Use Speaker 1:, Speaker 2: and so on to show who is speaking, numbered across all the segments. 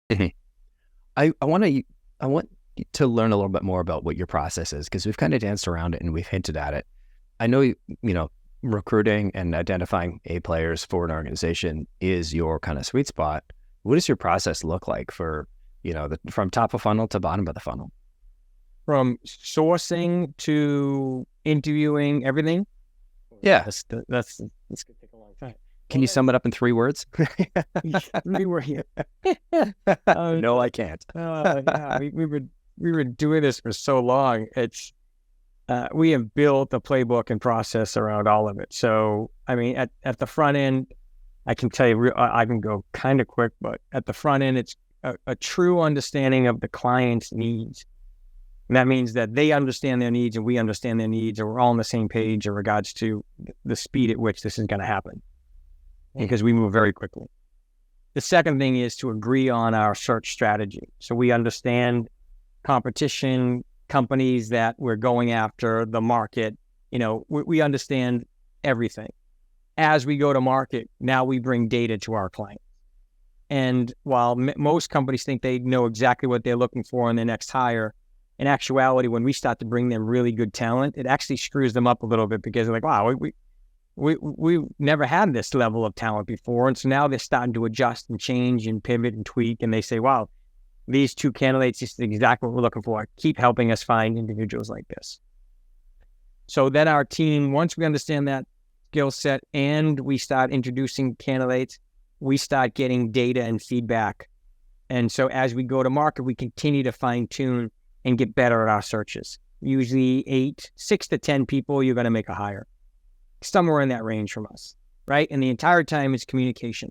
Speaker 1: Mhm. I want to learn a little bit more about what your process is, because we've kind of danced around it and we've hinted at it. I know recruiting and identifying A players for an organization is your kind of sweet spot. What does your process look like for from top of funnel to bottom of the funnel?
Speaker 2: From sourcing to interviewing, everything.
Speaker 1: Yeah.
Speaker 2: That's gonna take a long time.
Speaker 1: Can
Speaker 2: Well,
Speaker 1: you sum it up in 3 words?
Speaker 2: we were here.
Speaker 1: No, I can't.
Speaker 2: Yeah, we were doing this for so long. It's we have built a playbook and process around all of it. So I mean, at the front end, I can tell you, I can go kind of quick, but at the front end, it's a true understanding of the client's needs. And that means that they understand their needs and we understand their needs, and we're all on the same page in regards to the speed at which this is going to happen, because we move very quickly. The second thing is to agree on our search strategy. So we understand competition, companies that we're going after, the market. We understand everything. As we go to market, now we bring data to our clients. And while most companies think they know exactly what they're looking for in their next hire, in actuality, when we start to bring them really good talent, it actually screws them up a little bit, because they're like, wow, we've never had this level of talent before. And so now they're starting to adjust and change and pivot and tweak. And they say, wow, these two candidates is exactly what we're looking for. Keep helping us find individuals like this. So then our team, once we understand that skill set and we start introducing candidates, we start getting data and feedback. And so as we go to market, we continue to fine tune and get better at our searches. Usually 6 to 10 people, you're going to make a hire. Somewhere in that range from us, right? And the entire time is communication.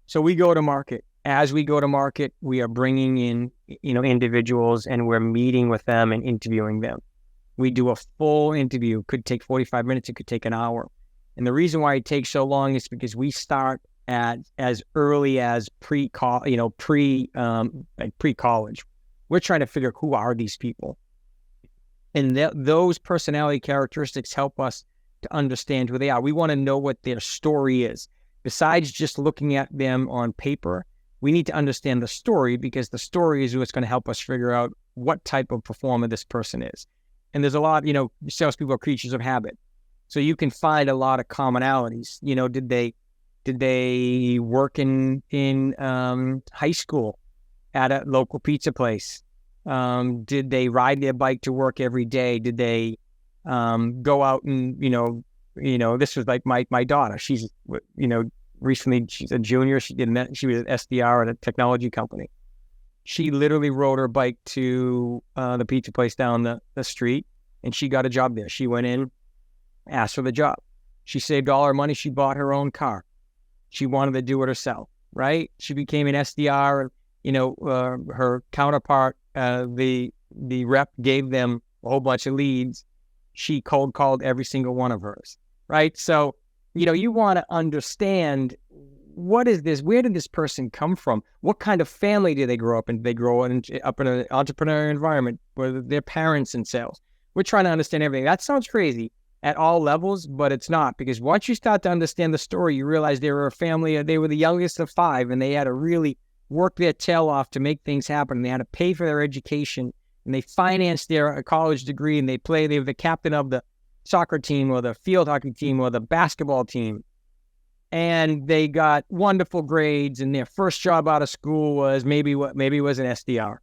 Speaker 2: So we go to market. As we go to market, we are bringing in, individuals, and we're meeting with them and interviewing them. We do a full interview. Could take 45 minutes. It could take an hour. And the reason why it takes so long is because we start at as early as pre-college. We're trying to figure who are these people, and those personality characteristics help us to understand who they are. We want to know what their story is. Besides just looking at them on paper, we need to understand the story, because the story is what's going to help us figure out what type of performer this person is. And there's a lot, salespeople are creatures of habit. So you can find a lot of commonalities. Did they work in high school at a local pizza place? Did they ride their bike to work every day? Did they go out and, this was like my daughter. She's, recently she's a junior. She was an SDR at a technology company. She literally rode her bike to the pizza place down the street, and she got a job there. She went in, asked for the job. She saved all her money. She bought her own car. She wanted to do it herself, right? She became an SDR. Her counterpart, the rep, gave them a whole bunch of leads. She cold called every single one of hers, right? So, you want to understand, what is this? Where did this person come from? What kind of family did they grow up in? Did they grow up in an entrepreneurial environment? Were their parents in sales? We're trying to understand everything. That sounds crazy at all levels, but it's not, because once you start to understand the story, you realize they were a family. They were the youngest of 5, and they had to really work their tail off to make things happen. They had to pay for their education, and they financed their college degree, and they were the captain of the soccer team or the field hockey team or the basketball team. And they got wonderful grades, and their first job out of school was maybe was an SDR.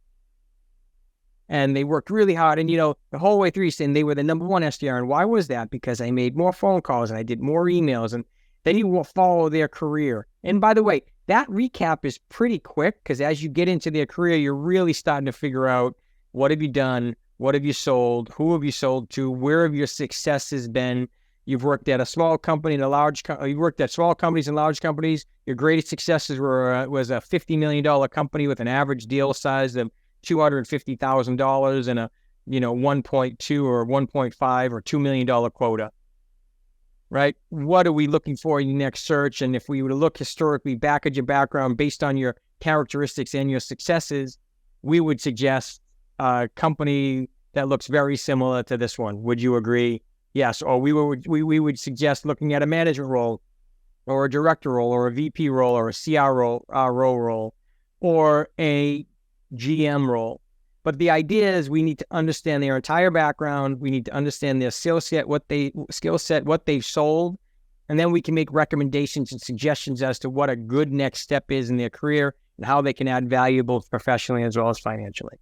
Speaker 2: And they worked really hard. And, the whole way through, saying they were the number 1 SDR. And why was that? Because I made more phone calls and I did more emails, and then you will follow their career. And by the way, that recap is pretty quick, because as you get into their career, you're really starting to figure out, what have you done? What have you sold? Who have you sold to? Where have your successes been? You've worked at a small company and you worked at small companies and large companies. Your greatest successes was a $50 million company with an average deal size of $250,000 and a 1.2 or 1.5 or $2 million quota. Right? What are we looking for in your next search? And if we were to look historically back at your background based on your characteristics and your successes, we would suggest a company that looks very similar to this one. Would you agree? Yes. Or we would suggest looking at a management role, or a director role, or a VP role, or a CRO role, or a GM role. But the idea is we need to understand their entire background. We need to understand their skill set, what they've sold, and then we can make recommendations and suggestions as to what a good next step is in their career and how they can add value both professionally as well as financially.